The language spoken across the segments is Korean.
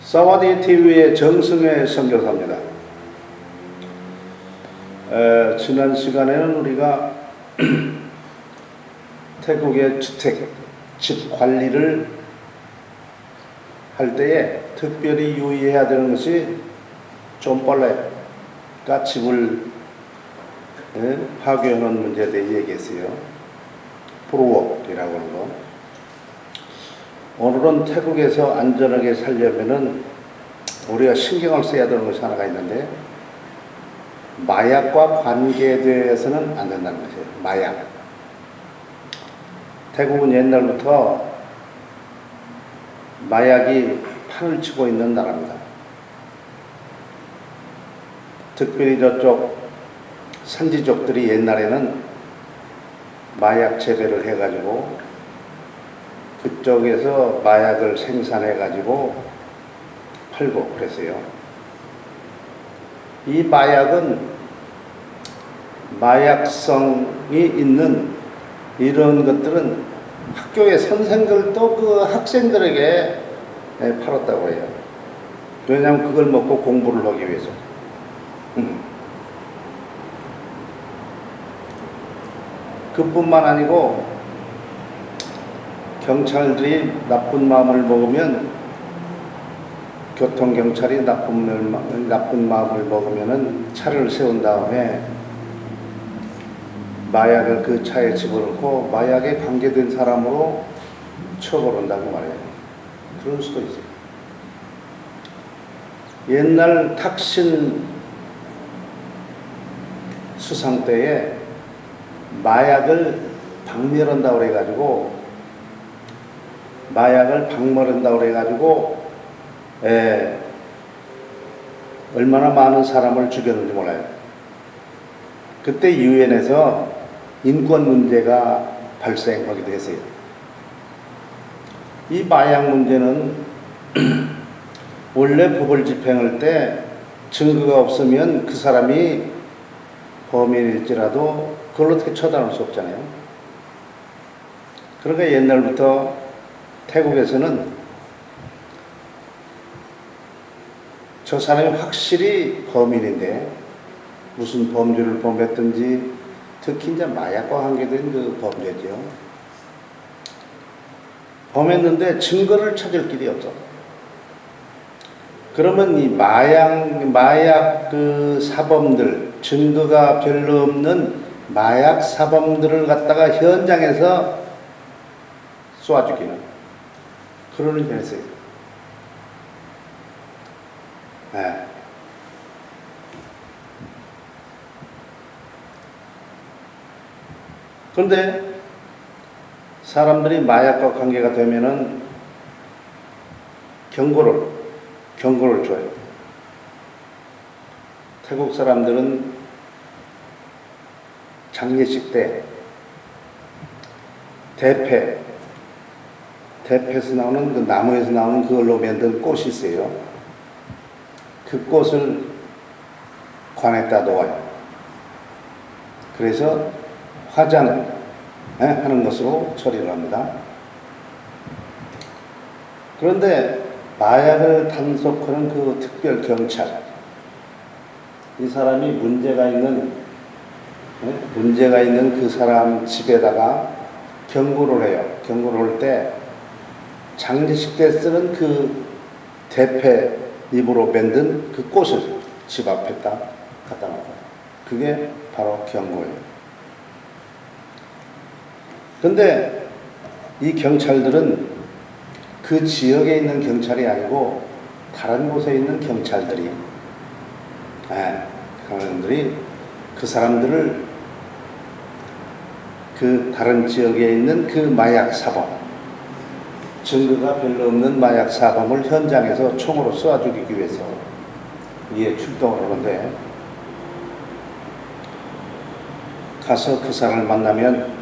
사와디 TV의 정승혜 선교사입니다. 지난 시간에는 우리가 태국의 주택, 집 관리를 할 때에 특별히 유의해야 되는 것이 좀벌레가 집을 파괴하는 문제에 대해 얘기했어요. 브루웍이라고 하는 거. 오늘은 태국에서 안전하게 살려면은 우리가 신경을 써야 되는 것이 하나가 있는데, 마약과 관계돼서는 안 된다는 것이에요. 마약. 태국은 옛날부터 마약이 판을 치고 있는 나라입니다. 특별히 저쪽 산지족들이 옛날에는 마약 재배를 해가지고 그쪽에서 마약을 생산해가지고 팔고 그랬어요. 이 마약은 마약성이 있는 이런 것들은 학교의 선생들도 그 학생들에게 팔았다고 해요. 왜냐하면 그걸 먹고 공부를 하기 위해서. 그뿐만 아니고 경찰들이 나쁜 마음을 먹으면, 교통경찰이 나쁜 마음을 먹으면은 차를 세운 다음에 마약을 그 차에 집어넣고 마약에 관계된 사람으로 처벌한다고 말해요. 그럴 수도 있어요. 옛날 탁신 수상 때에 마약을 박멸한다고 그래가지고 얼마나 많은 사람을 죽였는지 몰라요. 그때 유엔에서 인권 문제가 발생하기도 했어요. 이 마약 문제는 원래 법을 집행할 때 증거가 없으면 그 사람이 범인일지라도 그걸 어떻게 처단할 수 없잖아요. 그러니까 옛날부터 태국에서는 저 사람이 확실히 범인인데 무슨 범죄를 범했든지, 특히 이제 마약과 관계된 그 범죄죠. 범했는데 증거를 찾을 길이 없어. 그러면 이 마약 그 사범들, 증거가 별로 없는 마약 사범들을 갖다가 현장에서 쏘아 죽이는 그런 일이 했어요. 그런데 사람들이 마약과 관계가 되면은 경고를 줘요. 태국 사람들은 장례식 때 대패에서 나오는 그 나무에서 나오는 그걸로 만든 꽃이 있어요. 그 꽃을 관에다 놓아요. 그래서 화장을 하는 것으로 처리를 합니다. 그런데 마약을 단속하는 그 특별 경찰, 이 사람이 문제가 있는 그 사람 집에다가 경고를 해요. 경고를 할 때 장례식 때 쓰는 그 대패 잎으로 만든 그 꽃을 집 앞에다 갖다 놓아요. 그게 바로 경고예요. 그런데 이 경찰들은 그 지역에 있는 경찰이 아니고 다른 곳에 있는 경찰들이 그 사람들을 그 다른 지역에 있는 그 마약 사범, 증거가 별로 없는 마약 사범을 현장에서 총으로 쏘아 죽이기 위해서 출동을 하는데, 가서 그 사람을 만나면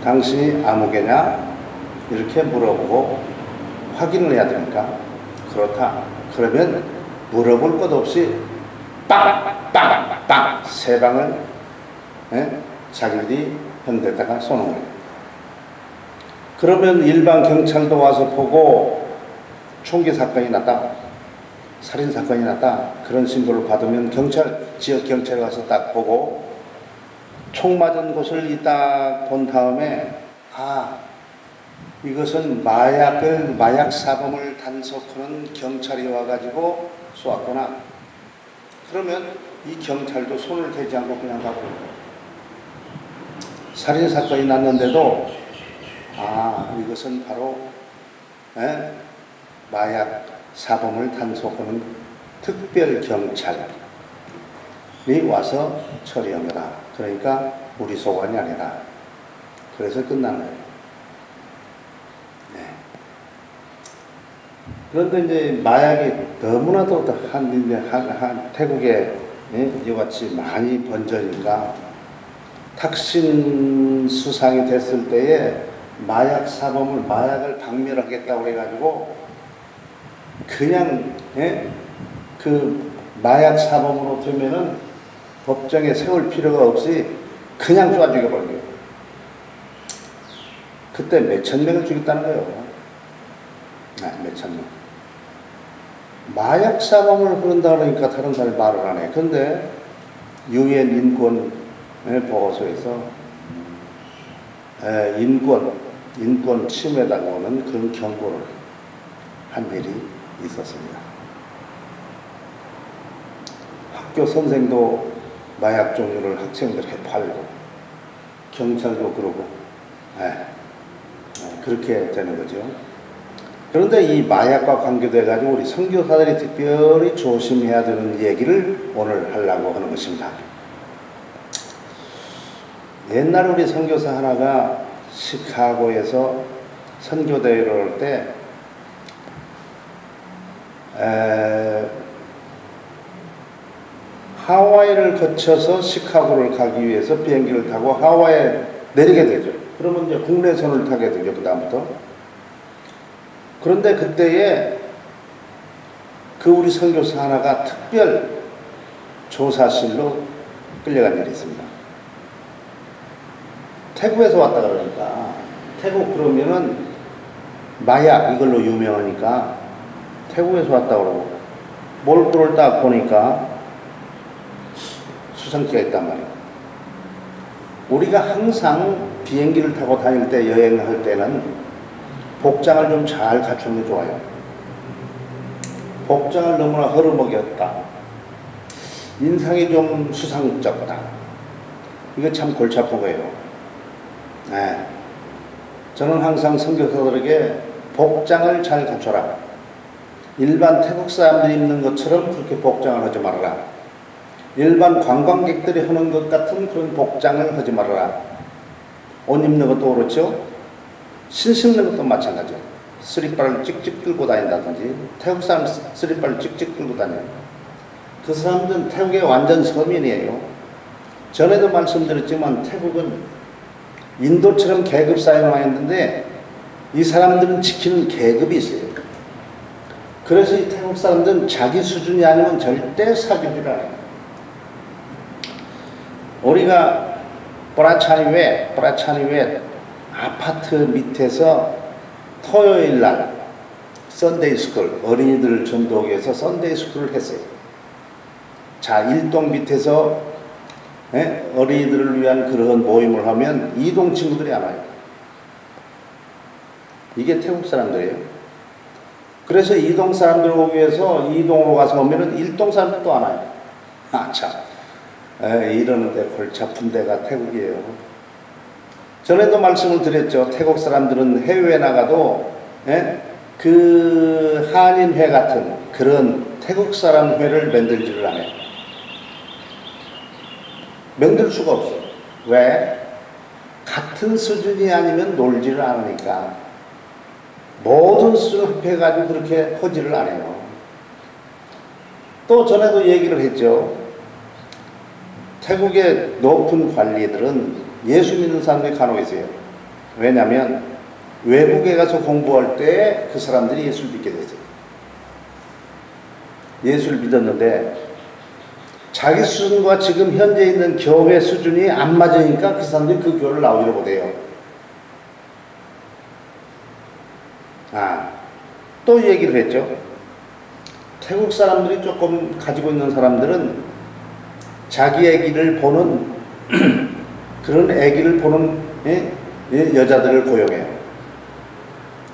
당신이 아무개냐? 이렇게 물어보고 확인을 해야 되니까, 그렇다. 그러면 물어볼 것 없이 빵! 세 방을 자기들이 현대에다가 쏘는 거예요. 그러면 일반 경찰도 와서 보고 총기 사건이 났다. 살인 사건이 났다 그런 신고를 받으면 지역 경찰에 가서 딱 보고 총 맞은 곳을 딱 본 다음에 이것은 마약 사범을 단속하는 경찰이 와가지고 쏘았구나. 그러면 이 경찰도 손을 대지 않고 그냥 가고 살인 사건이 났는데도 이것은 바로 마약 사범을 단속하는 특별 경찰이 와서 처리한 거다. 그러니까 우리 소관이 아니다. 그래서 끝난 거예요. 네. 그런데 이제 마약이 너무나도 태국에 이같이 많이 번져니까 탁신 수상이 됐을 때에 마약을 박멸하겠다고 해가지고 그냥 그 마약 사범으로 되면은 법정에 세울 필요가 없이 그냥 쏴 죽여버려요. 그때 몇천 명을 죽였다는 거예요. 몇천 명. 마약 사범을 부른다 그러니까 다른 사람이 말을 안 해. 그런데 유엔 인권 보고서에서 인권 침해당하는 그런 경고를 한 일이 있었습니다. 학교 선생도 마약 종류를 학생들에게 팔고 경찰도 그러고 그렇게 되는 거죠. 그런데 이 마약과 관계돼 가지고 우리 선교사들이 특별히 조심해야 되는 얘기를 오늘 하려고 하는 것입니다. 옛날 우리 선교사 하나가 시카고에서 선교대회를 할 때 하와이를 거쳐서 시카고를 가기 위해서 비행기를 타고 하와이에 내리게 되죠. 그러면 이제 국내선을 타게 되죠. 그 다음부터. 그런데 그때에 그 우리 선교사 하나가 특별 조사실로 끌려간 일이 있습니다. 태국에서 왔다 그러니까 태국 그러면은 마약 이걸로 유명하니까 태국에서 왔다 그러고 몰골을 딱 보니까 수상기가 있단 말이에요. 우리가 항상 비행기를 타고 다닐 때 여행을 할 때는 복장을 좀 잘 갖추는 게 좋아요. 복장을 너무나 허름하게 인상이 좀 수상쩍다. 이거 참 골치 아픈 거예요. 저는 항상 선교사들에게 복장을 잘 갖춰라. 일반 태국 사람들이 입는 것처럼 그렇게 복장을 하지 말아라. 일반 관광객들이 하는 것 같은 그런 복장을 하지 말아라. 옷 입는 것도 그렇죠. 신 신는 것도 마찬가지예요. 쓰리발을 찍찍 들고 다닌다든지 태국 사람 쓰리발을 찍찍 들고 다녀요. 그 사람들은 태국의 완전 서민이에요. 전에도 말씀드렸지만 태국은 인도처럼 계급 사회가 있는데 이 사람들은 지키는 계급이 있어요. 그래서 이 태국 사람들은 자기 수준이 아니면 절대 사귀질 않아요. 우리가 브라차니웨 아파트 밑에서 토요일 날 썬데이 스쿨 어린이들 전도하기 위해서 썬데이 스쿨을 했어요. 자, 일동 밑에서 어린이들을 위한 그런 모임을 하면 이동 친구들이 안 와요. 이게 태국 사람들이에요. 그래서 이동 사람들 오기 위해서 이동으로 가서 오면은 일동 사람들도 안 와요. 참. 이러는데 골치 아픈 데가 태국이에요. 전에도 말씀을 드렸죠. 태국 사람들은 해외에 나가도 그 한인회 같은 그런 태국 사람 회를 만들지를 않아요. 만들 수가 없어요. 왜? 같은 수준이 아니면 놀지를 않으니까 모든 수준을 합해가지고 그렇게 하지를 않아요. 또 전에도 얘기를 했죠. 태국의 높은 관리들은 예수 믿는 사람들이 간혹 있어요. 왜냐하면 외국에 가서 공부할 때 그 사람들이 예수를 믿게 됐어요. 예수를 믿었는데 자기 수준과 지금 현재 있는 교회 수준이 안 맞으니까 그 사람들이 그 교회를 나오지를 못해요. 또 얘기를 했죠. 태국 사람들이 조금 가지고 있는 사람들은 자기 애기를 보는 그런 애기를 보는 여자들을 고용해요.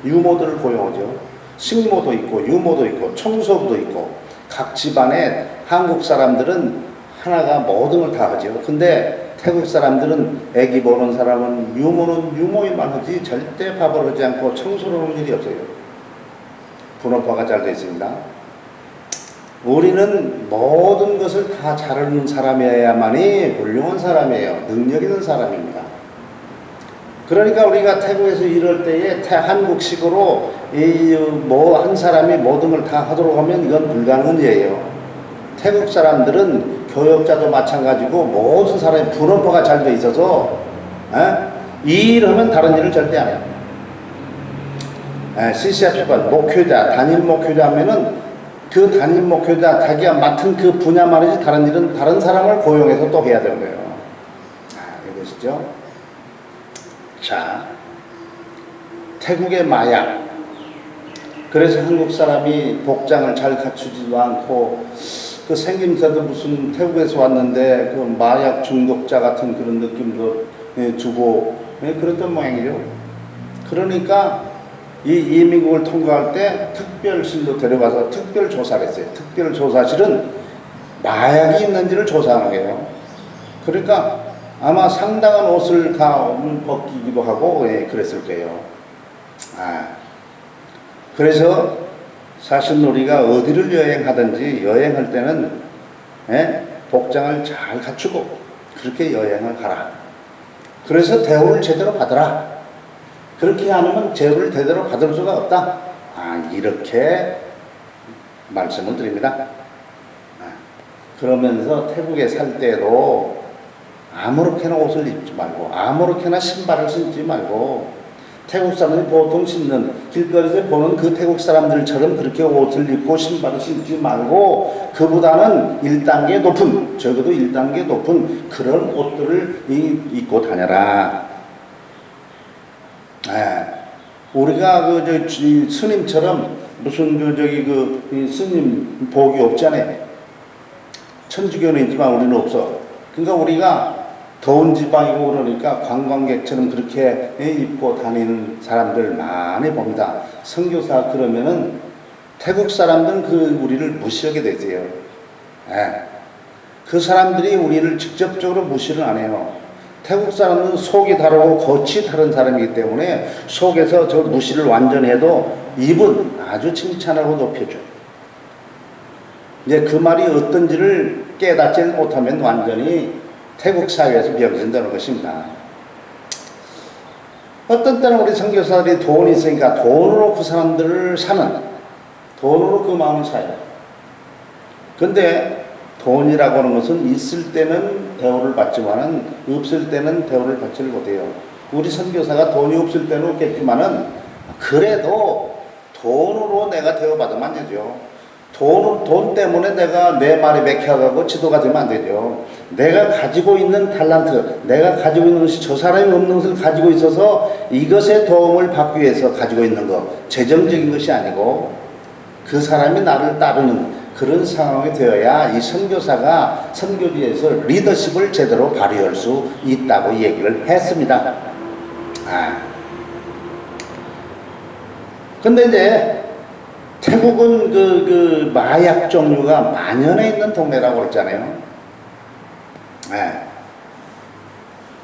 유모들을 고용하죠. 식모도 있고 유모도 있고 청소부도 있고 각 집안에 한국 사람들은 하나가 모든 걸 다 하죠. 근데 태국 사람들은 애기 보는 사람은 유모는 유모에만 하지 절대 밥을 하지 않고 청소를 하는 일이 없어요. 분업화가 잘 되어 있습니다. 우리는 모든 것을 다 잘하는 사람이어야만이 훌륭한 사람이에요. 능력 있는 사람입니다. 그러니까 우리가 태국에서 이럴 때에 한국식으로 한 사람이 모든 걸 다 하도록 하면 이건 불가능한 일이에요. 태국 사람들은 교역자도 마찬가지고 모든 사람이 분업화가 잘 돼 있어서 이 일 하면 다른 일을 절대 안 해요. CCF가 목회자, 단임 목회자 하면은 그 단임 목회자 자기가 맡은 그 분야만 하지 다른 일은 다른 사람을 고용해서 또 해야 되는 거예요. 이것이죠. 자, 태국의 마약. 그래서 한국 사람이 복장을 잘 갖추지도 않고 그 생김새도 무슨 태국에서 왔는데 그 마약 중독자 같은 그런 느낌도 주고 그랬던 모양이죠. 그러니까 이 이민국을 통과할 때 특별실로 데려가서 특별 조사를 했어요. 특별 조사실은 마약이 있는지를 조사하는 거예요. 그러니까 아마 상당한 옷을 다 벗기기도 하고 그랬을 거예요. 그래서 사실 우리가 어디를 여행하든지 여행할 때는 복장을 잘 갖추고 그렇게 여행을 가라. 그래서 대우를 제대로 받아라. 그렇게 안 하면 대우를 제대로 받을 수가 없다. 이렇게 말씀을 드립니다. 그러면서 태국에 살 때도 아무렇게나 옷을 입지 말고 아무렇게나 신발을 신지 말고 태국 사람들이 보통 신는 길거리에서 보는 그 태국 사람들처럼 그렇게 옷을 입고 신발을 신지 말고 그보다는 1단계 높은 적어도 1단계 높은 그런 옷들을 입고 다녀라. 우리가 스님처럼 무슨 스님 복이 없잖아요. 천주교는 있지만 우리는 없어. 그러니까 우리가 더운 지방이고 그러니까 관광객처럼 그렇게 입고 다니는 사람들 많이 봅니다. 선교사 그러면은 태국 사람들은 우리를 무시하게 되세요. 그 사람들이 우리를 직접적으로 무시를 안 해요. 태국 사람은 속이 다르고 겉이 다른 사람이기 때문에 속에서 저 무시를 완전히 해도 입은 아주 칭찬하고 높여줘요. 이제 그 말이 어떤지를 깨닫지 못하면 완전히 태국 사회에서 병신되는 것입니다. 어떤 때는 우리 선교사들이 돈이 있으니까 돈으로 그 사람들을 사는, 돈으로 그 마음을 사요. 근데 돈이라고 하는 것은 있을 때는 대우를 받지만은 없을 때는 대우를 받지를 못해요. 우리 선교사가 돈이 없을 때는 없겠지만은 그래도 돈으로 내가 대우받으면 안 되죠. 돈 때문에 내가 내 말에 맥혀가고 지도가 되면 안 되죠. 내가 가지고 있는 탤런트, 내가 가지고 있는 것이 저 사람이 없는 것을 가지고 있어서 이것에 도움을 받기 위해서 가지고 있는 것, 재정적인 것이 아니고 그 사람이 나를 따르는 그런 상황이 되어야 이 선교사가 선교지에서 리더십을 제대로 발휘할 수 있다고 얘기를 했습니다. 근데 이제 태국은 그 마약 종류가 만연해 있는 동네라고 그랬잖아요.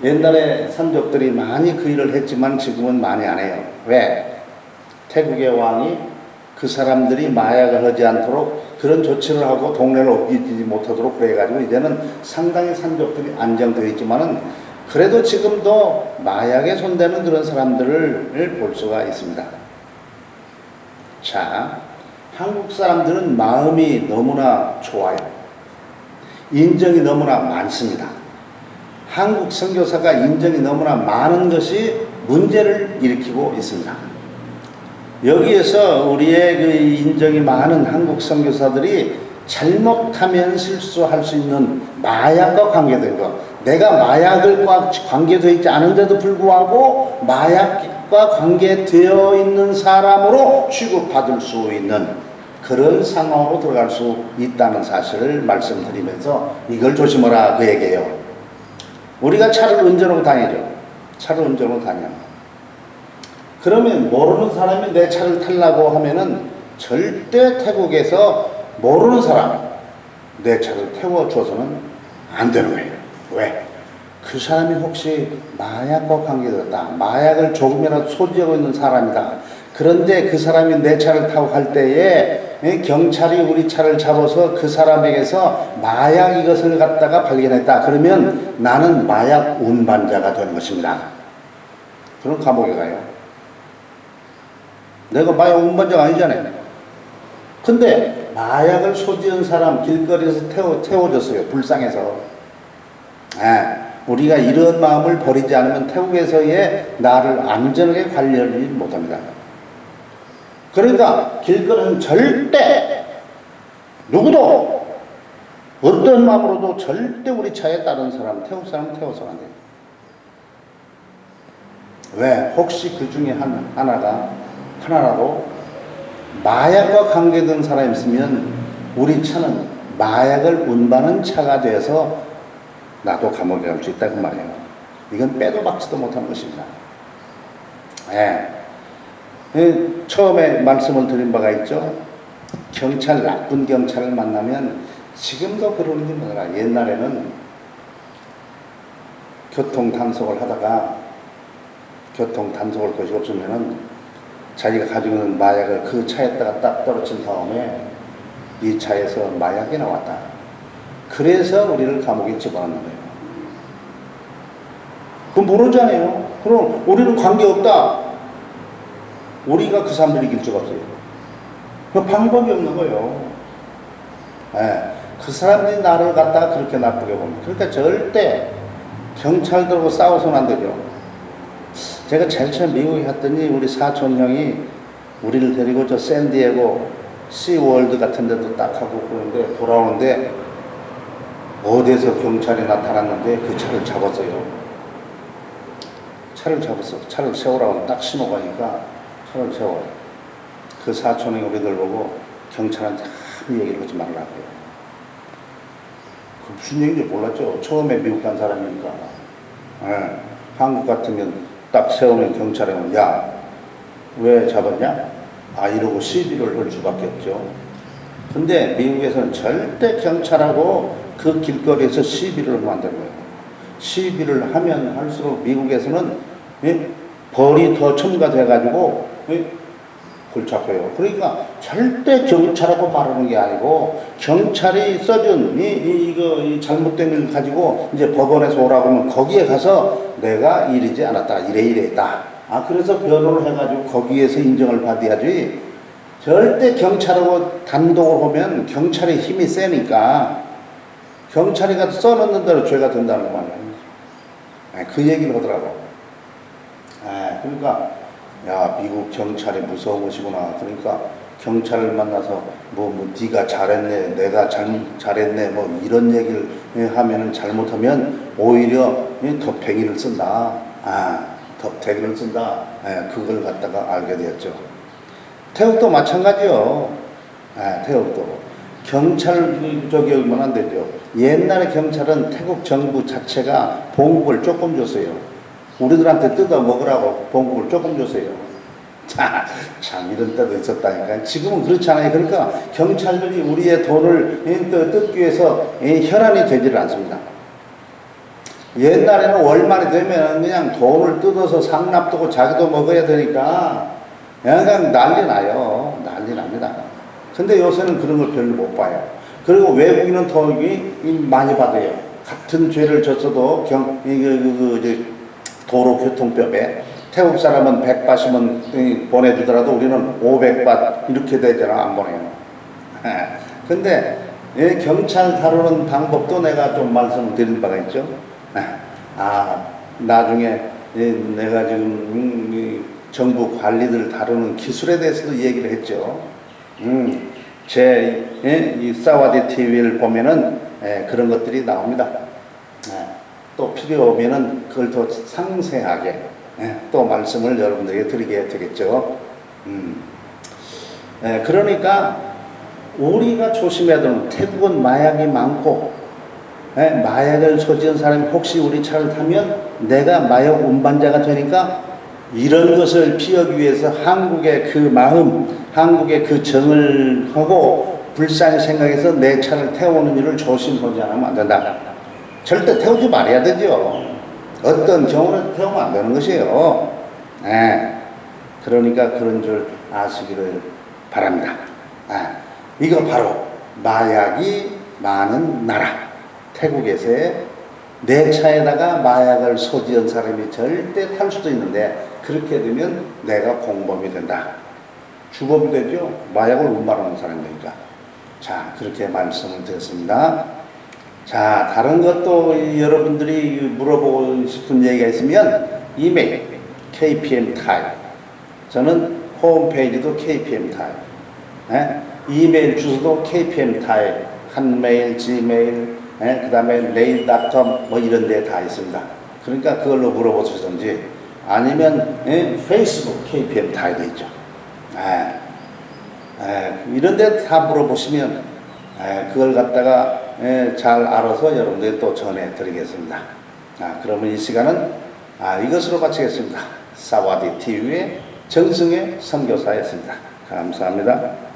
옛날에 선족들이 많이 그 일을 했지만 지금은 많이 안 해요. 왜? 태국의 왕이 그 사람들이 마약을 하지 않도록 그런 조치를 하고 동네를 옮기지 못하도록 그래가지고 이제는 상당히 산족들이 안정되어 있지만은 그래도 지금도 마약에 손대는 그런 사람들을 볼 수가 있습니다. 자, 한국 사람들은 마음이 너무나 좋아요. 인정이 너무나 많습니다. 한국 선교사가 인정이 너무나 많은 것이 문제를 일으키고 있습니다. 여기에서 우리의 그 인정이 많은 한국 선교사들이 잘못하면 실수할 수 있는 마약과 관계된 것. 내가 마약과 관계되어 있지 않은데도 불구하고 마약과 관계되어 있는 사람으로 취급받을 수 있는 그런 상황으로 들어갈 수 있다는 사실을 말씀드리면서 이걸 조심하라 그 얘기예요. 우리가 차를 운전하고 다니죠. 차를 운전하고 다녀. 그러면 모르는 사람이 내 차를 타려고 하면은 절대 태국에서 모르는 사람 내 차를 태워줘서는 안 되는 거예요. 왜? 그 사람이 혹시 마약과 관계됐다. 마약을 조금이라도 소지하고 있는 사람이다. 그런데 그 사람이 내 차를 타고 갈 때에 경찰이 우리 차를 잡아서 그 사람에게서 마약 이것을 갖다가 발견했다. 그러면 나는 마약 운반자가 되는 것입니다. 그럼 감옥에 가요. 내가 마약 운반자가 아니잖아요. 근데 마약을 소지한 사람 길거리에서 태워줬어요. 불쌍해서. 우리가 이런 마음을 버리지 않으면 태국에서의 나를 안전하게 관리하지 못합니다. 그러니까 길거리는 절대 누구도 어떤 마음으로도 절대 우리 차에 따른 사람, 태국 사람 태워서는 안 돼요. 왜? 혹시 그 중에 하나라도 마약과 관계된 사람이 있으면 우리 차는 마약을 운반하는 차가 돼서 나도 감옥에 갈 수 있다고 말해요. 이건 빼도 박지도 못하는 것입니다. 처음에 말씀을 드린 바가 있죠. 경찰, 나쁜 경찰을 만나면 지금도 그러는 게 뭐라. 옛날에는 교통 단속을 하다가 교통 단속할 것이 없으면은 자기가 가지고 있는 마약을 그 차에다가 딱 떨어진 다음에 이 차에서 마약이 나왔다. 그래서 우리를 감옥에 집어넣는 거예요. 그건 모르잖아요. 그럼 우리는 관계없다. 우리가 그 사람들 이길 수가 없어요. 그 방법이 없는 거예요. 그 사람들이 나를 갖다가 그렇게 나쁘게 봅니다. 그러니까 절대 경찰들하고 싸워서는 안 되죠. 제가 제일 처음 미국에 갔더니 우리 사촌 형이 우리를 데리고 저 샌디에고 시월드 같은 데도 딱 하고 그러는데 돌아오는데 어디에서 경찰이 나타났는데 그 차를 잡았어요. 차를 세우라고 딱 신호가니까 차를 세워. 그 사촌이 우리들 보고 경찰한테 아무 얘기를 하지 말라고요. 그 무슨 얘기인지 몰랐죠. 처음에 미국 간 사람이니까. 한국 같으면 딱 세우면 경찰에 오면 야, 왜 잡았냐? 이러고 시비를 할 수밖에 없죠. 근데 미국에서는 절대 경찰하고 그 길거리에서 시비를 하면 안 되는 거예요. 시비를 하면 할수록 미국에서는 벌이 더 첨가돼가지고 골치 아파요. 그러니까 절대 경찰하고 말하는 게 아니고 경찰이 써준 이 잘못된 일 가지고 이제 법원에서 오라고 하면 거기에 가서 내가 이러지 않았다. 이랬다. 그래서 변호를 해가지고 거기에서 인정을 받아야지. 절대 경찰하고 단독을 하면 경찰의 힘이 세니까 경찰이 가서 써놓는 대로 죄가 된다는 거 아니에요. 그 얘기를 하더라고. 그러니까 야, 미국 경찰이 무서운 것이구나. 그러니까 경찰을 만나서 네가 잘했네, 내가 잘했네, 이런 얘기를 하면은 잘못하면 오히려 덮행이를 쓴다. 덮행이를 쓴다. 그걸 갖다가 알게 되었죠. 태국도 마찬가지요. 태국도 경찰 저기 얼마나 안 되죠. 옛날에 경찰은 태국 정부 자체가 봉급을 조금 줬어요. 우리들한테 뜯어 먹으라고 봉급을 조금 줬어요. 참 이런 때도 있었다니까. 지금은 그렇잖아요. 그러니까 경찰들이 우리의 돈을 뜯기 위해서 혈안이 되지를 않습니다. 옛날에는 월말이 되면 그냥 돈을 뜯어서 상납두고 자기도 먹어야 되니까 그냥 난리 나요. 난리 납니다. 근데 요새는 그런 걸 별로 못 봐요. 그리고 외국인은 더 많이 받아요. 같은 죄를 졌어도 도로교통법에 태국 사람은 100바트면 보내주더라도 우리는 500바트 이렇게 되잖아. 안 보내요. 근데 경찰 다루는 방법도 내가 좀 말씀드릴 바가 있죠. 나중에 내가 지금 정부 관리들 다루는 기술에 대해서도 얘기를 했죠. 이 사와디 TV를 보면은 그런 것들이 나옵니다. 또 필요 오면은 그걸 더 상세하게 또 말씀을 여러분들에게 드리게 되겠죠. 그러니까 우리가 조심해야 되는 태국은 마약이 많고 마약을 소지한 사람이 혹시 우리 차를 타면 내가 마약 운반자가 되니까 이런 것을 피하기 위해서 한국의 그 마음, 한국의 그 정을 하고 불쌍히 생각해서 내 차를 태우는 일을 조심하지 않으면 안 된다. 절대 태우지 말아야 되죠. 어떤 경우는 태우면 안 되는 것이에요. 그러니까 그런 줄 아시기를 바랍니다. 이거 바로 마약이 많은 나라 태국에서의 내 차에다가 마약을 소지한 사람이 절대 탈 수도 있는데 그렇게 되면 내가 공범이 된다. 주범이 되죠. 마약을 운반하는 사람이니까. 자, 그렇게 말씀을 드렸습니다. 자, 다른 것도 여러분들이 물어보고 싶은 얘기가 있으면 이메일 KPM 타임. 저는 홈페이지도 KPM 타임. 이메일 주소도 KPM 타임. 한메일, 지메일, 그 다음에 mail.com 뭐 이런 데 다 있습니다. 그러니까 그걸로 물어보시든지 아니면 페이스북 KPM 타임 돼 있죠. 이런 데 다 물어보시면 그걸 갖다가 잘 알아서 여러분들이 또 전해드리겠습니다. 그러면 이 시간은 이것으로 마치겠습니다. 사와디 TV의 정승의 선교사였습니다. 감사합니다.